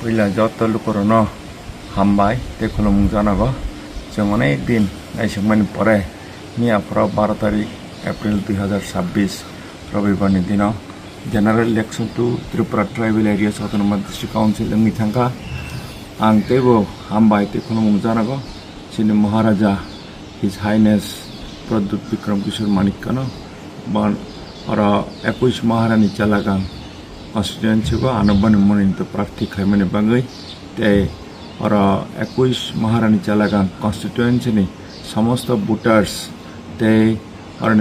Pila joto lukorono hambai te khulum janago जों अनेक दिन नायसंमानि परे मियाफोराव 12 तारिख एप्रिल 2026 रविबारनि दिनाव general election to Tripura Tribal Areas Autonomous District Council नि थांखा आं तेबो हामबाय ते खुलुम जानांगौ जोंनि महाराजा हिज हाइनेस प्रद्युत विक्रम किशोर माणिक्यनो बन और 21 महारानी चलागां कॉन्स्टिट्यूएंसी को आनबन मुनित प्रार्थी खायमने बंगई ते और 21 महारानी चलागां कॉन्स्टिट्यूएंसी नि समस्त वोटर्स ते और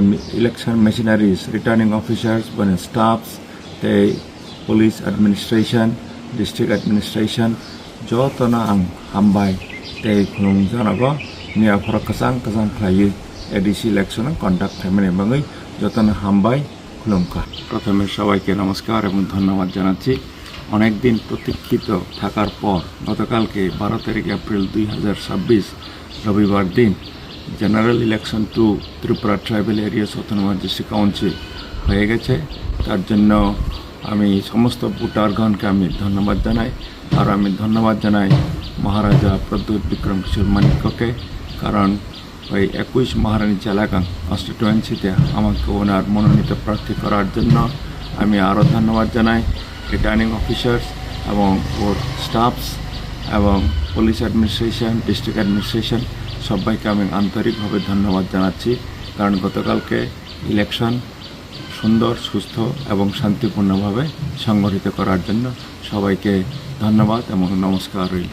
इलेक्शन मशीनरीज रिटर्निंग ऑफिसर्स बने स्टाफ्स ते पुलिस एडमिनिस्ट्रेशन डिस्ट्रिक्ट एडमिनिस्ट्रेशन जो तो ना आं हामबाय ते खुलुम जानांगौ मियाफोरा कसां खालायो एडिसि इलेक्शन कन्डाक्ट खालामनाय बागै যতন হামবাই খুলুমকা প্রথমে সবাইকে নমস্কার এবং ধন্যবাদ জানাচ্ছি অনেক দিন প্রতীক্ষিত থাকার পর গতকালকে 12 তারিখ এপ্রিল 2026 রবিবার দিন general election to Tripura Tribal Areas Autonomous District Council হয়ে গেছে তার জন্য আমি সমস্ত ভোটারগণকে আমি ধন্যবাদ জানাই আর আমি ধন্যবাদ জানাই মহারাজা প্রদ্যুৎ বিক্রম কিশোর মাণিক্যকে কারণ ওই 21 महारानी चलागां कन्स्टिट्यूएंसीते আমাকে ওনার মনোনীত প্রার্থী করার জন্য আমি আরও ধন্যবাদ জানাই রিটার্নিং অফিসার্স এবং ওর স্টাফস এবং পুলিশ অ্যাডমিনিস্ট্রেশন ডিস্ট্রিক্ট অ্যাডমিনিস্ট্রেশন সবাইকে আমি আন্তরিকভাবে ধন্যবাদ জানাচ্ছি কারণ গতকালকে ইলেকশন সুন্দর সুস্থ এবং শান্তিপূর্ণভাবে সংগঠিত করার জন্য সবাইকে ধন্যবাদ এবং নমস্কার রইল।